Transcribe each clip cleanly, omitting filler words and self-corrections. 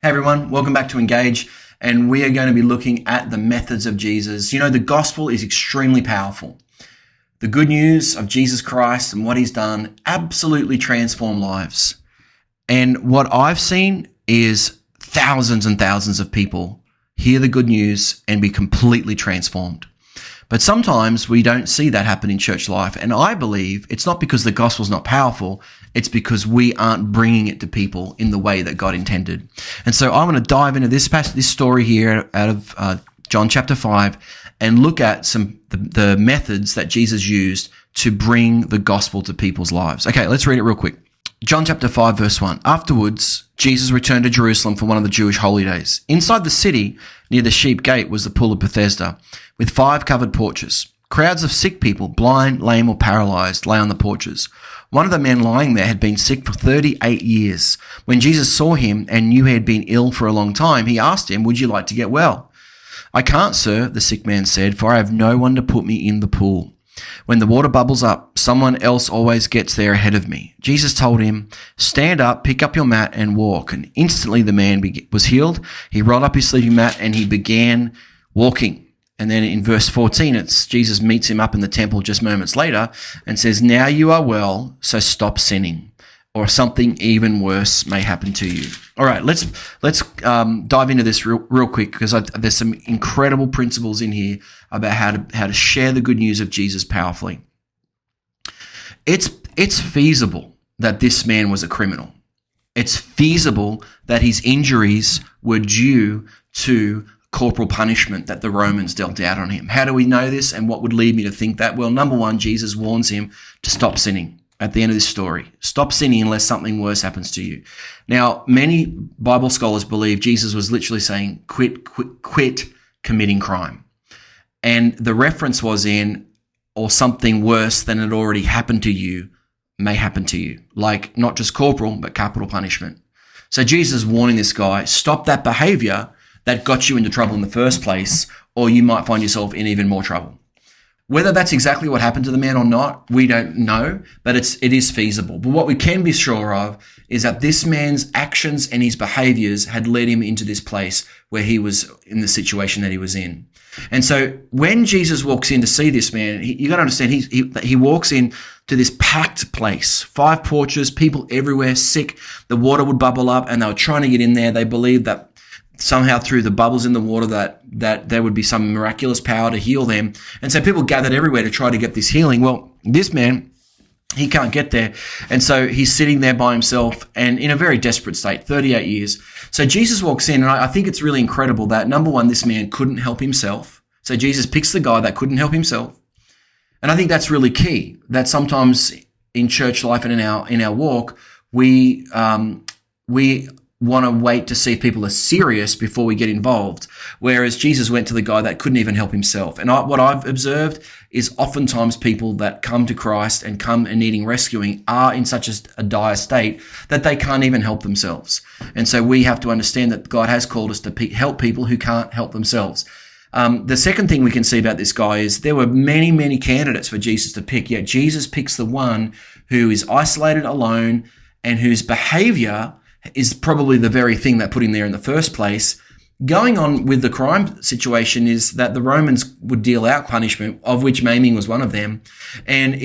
Hey everyone, welcome back to Engage, and we are going to be looking at the methods of Jesus. You know, the gospel is extremely powerful. The good news of Jesus Christ and what he's done absolutely transform lives. And what I've seen is thousands and thousands of people hear the good news and be completely transformed. But sometimes we don't see that happen in church life. And I believe it's not because the gospel's not powerful. It's because we aren't bringing it to people in the way that God intended. And so I want to dive into this story here out of John chapter 5 and look at the methods that Jesus used to bring the gospel to people's lives. Okay, let's read it real quick. John chapter 5 verse 1. Afterwards, Jesus returned to Jerusalem for one of the Jewish holy days. Inside the city, near the sheep gate, was the pool of Bethesda, with 5 covered porches. Crowds of sick people, blind, lame, or paralyzed, lay on the porches. One of the men lying there had been sick for 38 years. When Jesus saw him and knew he had been ill for a long time, he asked him, "Would you like to get well?" "I can't, sir," the sick man said, "for I have no one to put me in the pool. When the water bubbles up, someone else always gets there ahead of me." Jesus told him, "Stand up, pick up your mat and walk." And instantly the man was healed. He rolled up his sleeping mat and he began walking. And then in verse 14, it's Jesus meets him up in the temple just moments later and says, "Now you are well, so stop sinning, or something even worse may happen to you." All right, let's dive into this real quick, because there's some incredible principles in here about how to share the good news of Jesus powerfully. It's feasible that this man was a criminal. It's feasible that his injuries were due to corporal punishment that the Romans dealt out on him. How do we know this, and what would lead me to think that? Well, number one, Jesus warns him to stop sinning at the end of this story. Stop sinning unless something worse happens to you. Now, many Bible scholars believe Jesus was literally saying, quit committing crime. And the reference was in, or something worse than had already happened to you may happen to you. Like not just corporal, but capital punishment. So Jesus is warning this guy, stop that behavior that got you into trouble in the first place, or you might find yourself in even more trouble. Whether that's exactly what happened to the man or not, we don't know, but it is feasible. But what we can be sure of is that this man's actions and his behaviors had led him into this place where he was in the situation that he was in. And so when Jesus walks in to see this man, you got to understand, he walks in to this packed place, 5 porches, people everywhere, sick. The water would bubble up and they were trying to get in there. They believed that somehow through the bubbles in the water that there would be some miraculous power to heal them. And so people gathered everywhere to try to get this healing. Well, this man, he can't get there. And so he's sitting there by himself and in a very desperate state, 38 years. So Jesus walks in, and I think it's really incredible that, number one, this man couldn't help himself. So Jesus picks the guy that couldn't help himself. And I think that's really key, that sometimes in church life and in our walk, we want to wait to see if people are serious before we get involved. Whereas Jesus went to the guy that couldn't even help himself. And what I've observed is oftentimes people that come to Christ and come and needing rescuing are in such a dire state that they can't even help themselves. And so we have to understand that God has called us to help people who can't help themselves. The second thing we can see about this guy is there were many, many candidates for Jesus to pick, yet Jesus picks the one who is isolated, alone, and whose behavior is probably the very thing that put him there in the first place. Going on with the crime situation is that the Romans would deal out punishment, of which maiming was one of them. And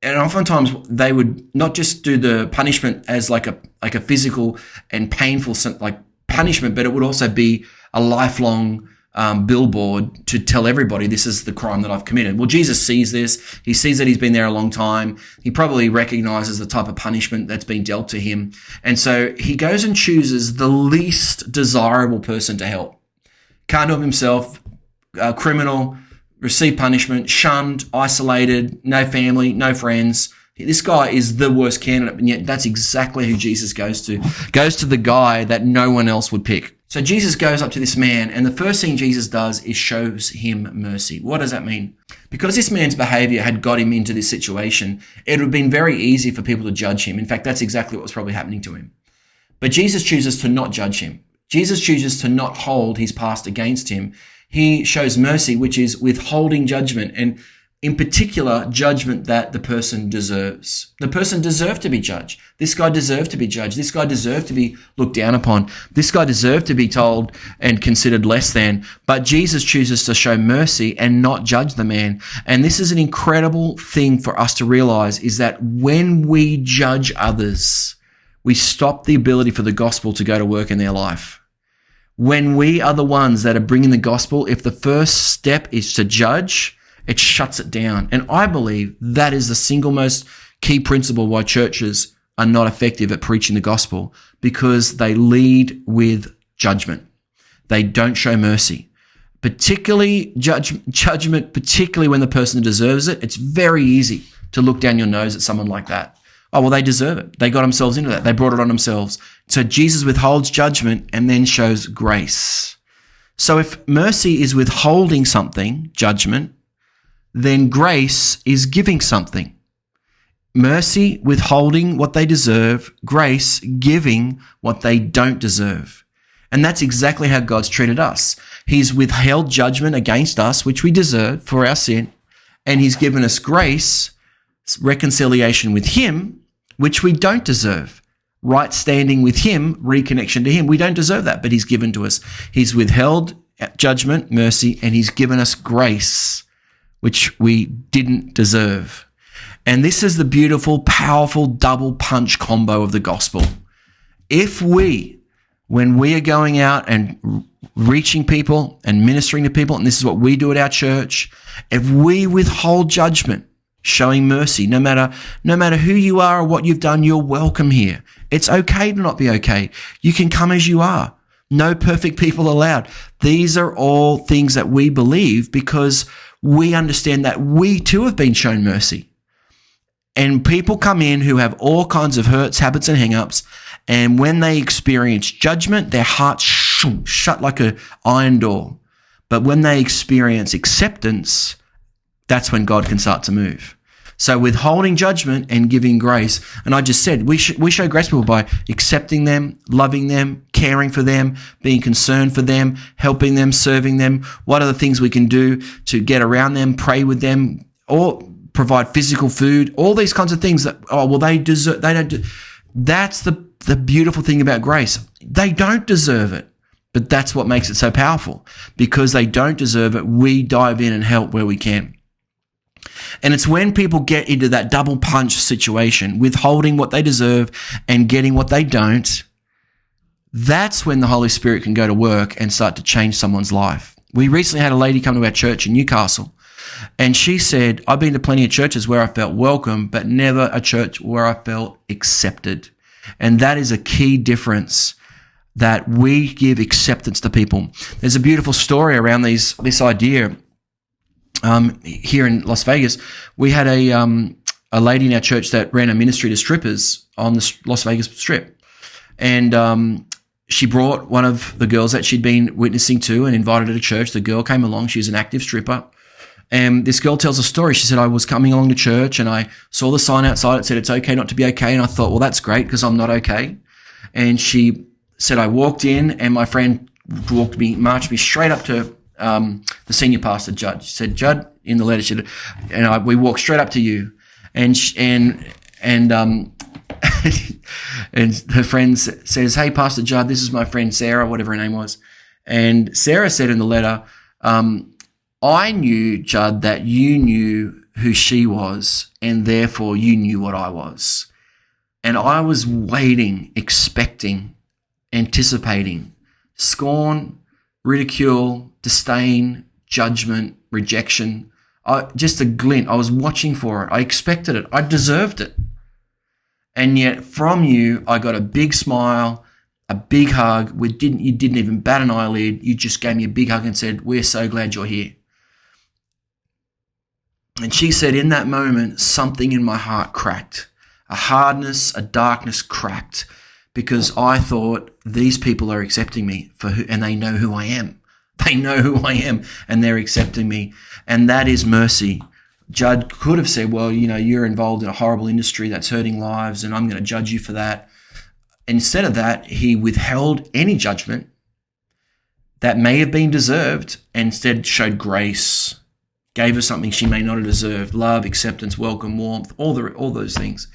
oftentimes they would not just do the punishment as like a physical and painful like punishment, but it would also be a lifelong billboard to tell everybody this is the crime that I've committed. Well, Jesus sees this. He sees that he's been there a long time. He probably recognizes the type of punishment that's been dealt to him. And so he goes and chooses the least desirable person to help. Can't help himself, criminal, receive punishment, shunned, isolated, no family, no friends. This guy is the worst candidate, and yet that's exactly who Jesus goes to. Goes to the guy that no one else would pick. So Jesus goes up to this man, and the first thing Jesus does is shows him mercy. What does that mean? Because this man's behavior had got him into this situation, it would have been very easy for people to judge him. In fact, that's exactly what was probably happening to him. But Jesus chooses to not judge him. Jesus chooses to not hold his past against him. He shows mercy, which is withholding judgment. And In particular, judgment that the person deserves. The person deserved to be judged. This guy deserved to be judged. This guy deserved to be looked down upon. This guy deserved to be told and considered less than. But Jesus chooses to show mercy and not judge the man. And this is an incredible thing for us to realize, is that when we judge others, we stop the ability for the gospel to go to work in their life. When we are the ones that are bringing the gospel, if the first step is to judge, it shuts it down. And I believe that is the single most key principle why churches are not effective at preaching the gospel, because they lead with judgment. They don't show mercy. Particularly judgment, particularly when the person deserves it. It's very easy to look down your nose at someone like that. Oh, well, they deserve it. They got themselves into that. They brought it on themselves. So Jesus withholds judgment and then shows grace. So if mercy is withholding something, judgment, then grace is giving something. Mercy, withholding what they deserve. Grace, giving what they don't deserve. And that's exactly how God's treated us. He's withheld judgment against us, which we deserve for our sin, and he's given us grace, reconciliation with him, which we don't deserve. Right standing with him, reconnection to him. We don't deserve that, but he's given to us. He's withheld judgment, mercy, and he's given us grace, which we didn't deserve. And this is the beautiful, powerful double punch combo of the gospel. If we, when we are going out and reaching people and ministering to people, and this is what we do at our church, if we withhold judgment, showing mercy, no matter who you are or what you've done, you're welcome here. It's okay to not be okay. You can come as you are. No perfect people allowed. These are all things that we believe because we understand that we too have been shown mercy. And people come in who have all kinds of hurts, habits, and hang-ups, and when they experience judgment, their hearts shut like an iron door. But when they experience acceptance, that's when God can start to move. So withholding judgment and giving grace. And I just said, we show grace to people by accepting them, loving them, caring for them, being concerned for them, helping them, serving them. What are the things we can do to get around them, pray with them, or provide physical food, all these kinds of things that, they deserve, they don't do. That's the beautiful thing about grace. They don't deserve it, but that's what makes it so powerful. Because they don't deserve it, we dive in and help where we can. And it's when people get into that double punch situation, withholding what they deserve and getting what they don't, that's when the Holy Spirit can go to work and start to change someone's life. We recently had a lady come to our church in Newcastle, and she said, I've been to plenty of churches where I felt welcome, but never a church where I felt accepted. And that is a key difference, that we give acceptance to people. There's a beautiful story around this idea. Here in Las Vegas, we had a lady in our church that ran a ministry to strippers on the Las Vegas Strip. And she brought one of the girls that she'd been witnessing to and invited her to church. The girl came along. She was an active stripper. And this girl tells a story. She said, I was coming along to church and I saw the sign outside. It said, it's okay not to be okay. And I thought, well, that's great because I'm not okay. And she said, I walked in and my friend marched me straight up to the senior pastor, Judd. She said, Judd, in the letter, she said, we walked straight up to you. And and her friend says, hey, Pastor Judd, this is my friend Sarah, whatever her name was. And Sarah said in the letter, I knew, Judd, that you knew who she was, and therefore you knew what I was. And I was waiting, expecting, anticipating scorn, ridicule, disdain, judgment, rejection. Just a glint. I was watching for it. I expected it. I deserved it. And yet from you, I got a big smile, a big hug. You didn't even bat an eyelid. You just gave me a big hug and said, we're so glad you're here. And she said, in that moment, something in my heart cracked. A hardness, a darkness cracked, because I thought, these people are accepting me and they know who I am. They know who I am and they're accepting me. And that is mercy. Judd could have said, well, you're involved in a horrible industry that's hurting lives and I'm going to judge you for that. Instead of that, he withheld any judgment that may have been deserved and instead showed grace gave her something she may not have deserved, love, acceptance, welcome, warmth, all those things.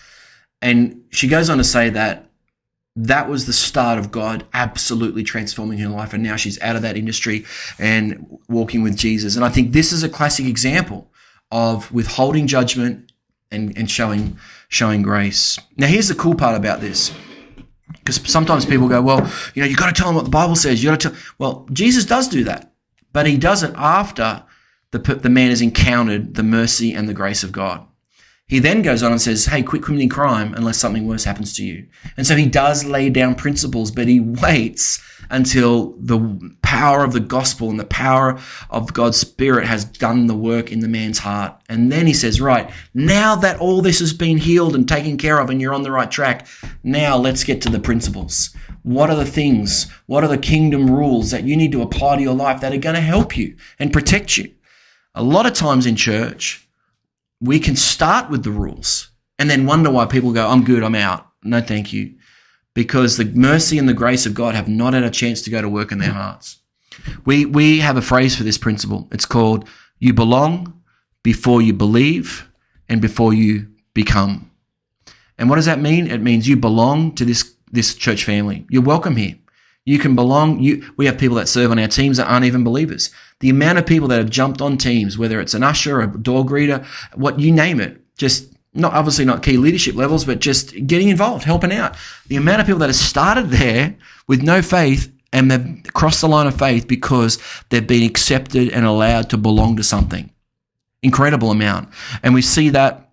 And she goes on to say that was the start of God absolutely transforming her life, and now she's out of that industry and walking with Jesus. And I think this is a classic example of withholding judgment and showing grace. Now, here's the cool part about this, because sometimes people go, well, you got to tell them what the Bible says. Well, Jesus does do that, but he does it after the man has encountered the mercy and the grace of God. He then goes on and says, hey, quit committing crime unless something worse happens to you. And so he does lay down principles, but he waits until the power of the gospel and the power of God's Spirit has done the work in the man's heart. And then he says, right, now that all this has been healed and taken care of and you're on the right track, now let's get to the principles. What are the things? What are the kingdom rules that you need to apply to your life that are going to help you and protect you? A lot of times in church, we can start with the rules and then wonder why people go, I'm good, I'm out. No, thank you. Because the mercy and the grace of God have not had a chance to go to work in their hearts. We have a phrase for this principle. It's called, you belong before you believe and before you become. And what does that mean? It means you belong to this church family. You're welcome here. You can belong. We have people that serve on our teams that aren't even believers. The amount of people that have jumped on teams, whether it's an usher, a door greeter, what you name it, just obviously not key leadership levels, but just getting involved, helping out. The amount of people that have started there with no faith and they've crossed the line of faith because they've been accepted and allowed to belong to something. Incredible amount. And we see that.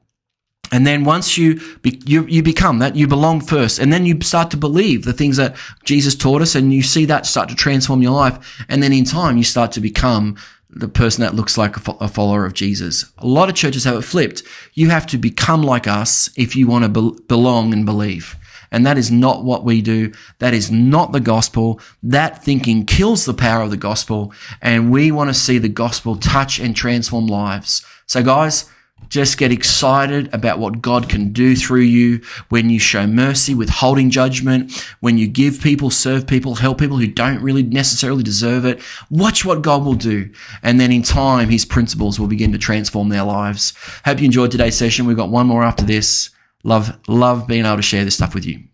And then once you become that, you belong first, and then you start to believe the things that Jesus taught us, and you see that start to transform your life. And then in time, you start to become the person that looks like a follower of Jesus. A lot of churches have it flipped. You have to become like us if you want to belong and believe. And that is not what we do. That is not the gospel. That thinking kills the power of the gospel. And we want to see the gospel touch and transform lives. So guys, just get excited about what God can do through you when you show mercy, withholding judgment, when you give people, serve people, help people who don't really necessarily deserve it. Watch what God will do. And then in time, his principles will begin to transform their lives. Hope you enjoyed today's session. We've got one more after this. Love being able to share this stuff with you.